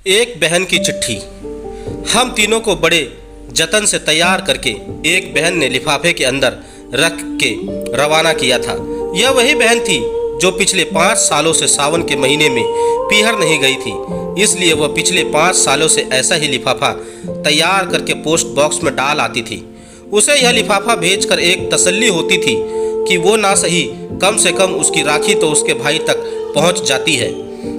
एक बहन की चिट्ठी। हम तीनों को बड़े जतन से तैयार करके एक बहन ने लिफाफे के अंदर रख के रवाना किया था। यह वही बहन थी जो पिछले 5 सालों से सावन के महीने में पीहर नहीं गई थी, इसलिए वह पिछले 5 सालों से ऐसा ही लिफाफा तैयार करके पोस्ट बॉक्स में डाल आती थी। उसे यह लिफाफा भेजकर एक तसल्ली होती थी कि वो ना सही कम से कम उसकी राखी तो उसके भाई तक पहुंच जाती है।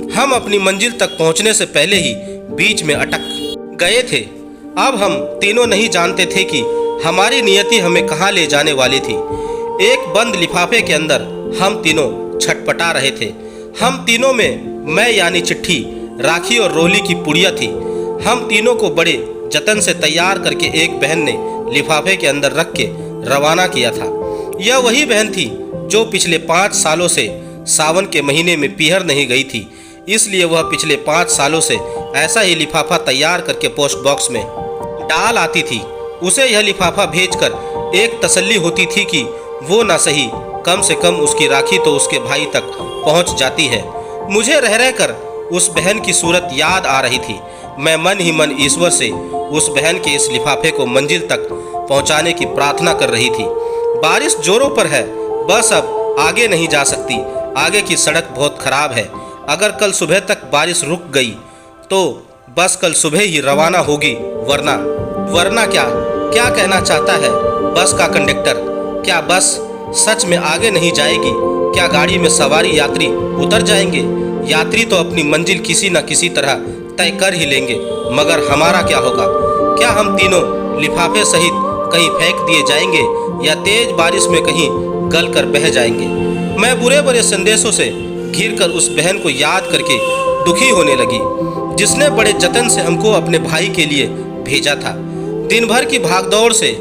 हम अपनी मंजिल तक पहुंचने से पहले ही बीच में अटक गए थे। अब हम तीनों नहीं जानते थे कि हमारी नियति हमें कहाँ ले जाने वाली थी। एक बंद लिफाफे के अंदर हम तीनों छटपटा रहे थे। हम तीनों में मैं यानी चिट्ठी, राखी और रोली की पुड़िया थी। हम तीनों को बड़े जतन से तैयार करके एक बहन ने लिफाफे के अंदर रख के रवाना किया था। यह वही बहन थी जो पिछले 5 सालों से सावन के महीने में पीहर नहीं गई थी, इसलिए वह पिछले 5 सालों से ऐसा ही लिफाफा तैयार करके पोस्ट बॉक्स में डाल आती थी। उसे यह लिफाफा भेजकर एक तसल्ली होती थी कि वो ना सही कम से कम उसकी राखी तो उसके भाई तक पहुंच जाती है। मुझे रह रहकर उस बहन की सूरत याद आ रही थी। मैं मन ही मन ईश्वर से उस बहन के इस लिफाफे को मंजिल तक पहुंचाने की प्रार्थना कर रही थी। बारिश जोरों पर है, बस अब आगे नहीं जा सकती। आगे की सड़क बहुत खराब है। अगर कल सुबह तक बारिश रुक गई तो बस कल सुबह ही रवाना होगी, वरना क्या कहना चाहता है बस का कंडक्टर? क्या बस सच में आगे नहीं जाएगी? क्या गाड़ी में सवारी यात्री उतर जाएंगे? यात्री तो अपनी मंजिल किसी न किसी तरह तय कर ही लेंगे, मगर हमारा क्या होगा? क्या हम तीनों लिफाफे सहित कहीं फेंक दिए जाएंगे या तेज बारिश में कहीं गल कर बह जाएंगे? मैं बुरे बुरे संदेशों से घिरकर उस बहन को याद करके दुखी होने लगी, जिसने बड़े जतन से हमको अपने भाई के लिए भेजा था। दिन भर की भागदौड़ से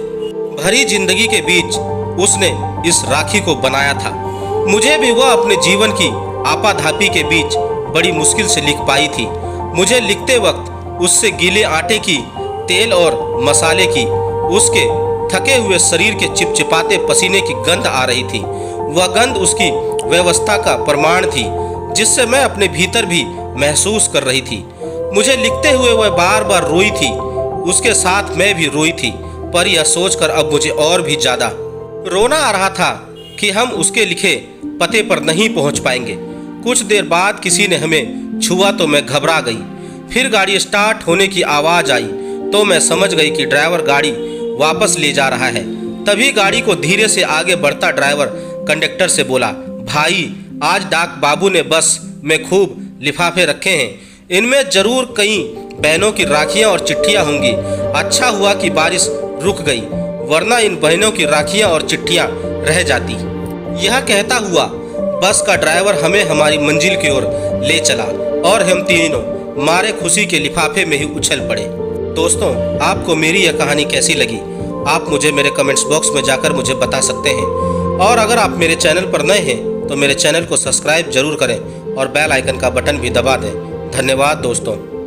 भरी जिंदगी के बीच उसने इस राखी को बनाया था। मुझे भी वह अपने जीवन की आपाधापी के बीच बड़ी मुश्किल से लिख पाई थी। मुझे लिखते वक्त उससे गीले आटे की, तेल और मसाले की, उसके थके हुए शरीर के चिपचिपाते पसीने की गंध आ रही थी। वह गंध उसकी व्यवस्था का प्रमाण थी, जिससे मैं अपने भीतर भी महसूस कर रही थी। मुझे लिखते हुए वह बार बार रोई थी, उसके साथ मैं भी रोई थी, पर यह सोचकर अब मुझे और भी ज़्यादा रोना आ रहा था कि हम उसके लिखे पते पर नहीं पहुंच पाएंगे। कुछ देर बाद किसी ने हमें छुआ तो मैं घबरा गई। फिर गाड़ी स्टार्ट होने की आवाज़ आई तो मैं समझ गई कि ड्राइवर गाड़ी वापस ले जा रहा है। तभी गाड़ी को धीरे से आगे बढ़ता ड्राइवर कंडक्टर से बोला, भाई आज डाक बाबू ने बस में खूब लिफाफे रखे हैं, इनमें जरूर कई बहनों की राखियां और चिट्ठियां होंगी। अच्छा हुआ कि बारिश रुक गई, वरना इन बहनों की राखियां और चिट्ठियां रह जाती। यह कहता हुआ बस का ड्राइवर हमें हमारी मंजिल की ओर ले चला और हम तीनों मारे खुशी के लिफाफे में ही उछल पड़े। दोस्तों, आपको मेरी यह कहानी कैसी लगी आप मुझे मेरे कमेंट्स बॉक्स में जाकर मुझे बता सकते हैं। और अगर आप मेरे चैनल पर नए हैं तो मेरे चैनल को सब्सक्राइब जरूर करें और बेल आइकन का बटन भी दबा दें। धन्यवाद दोस्तों।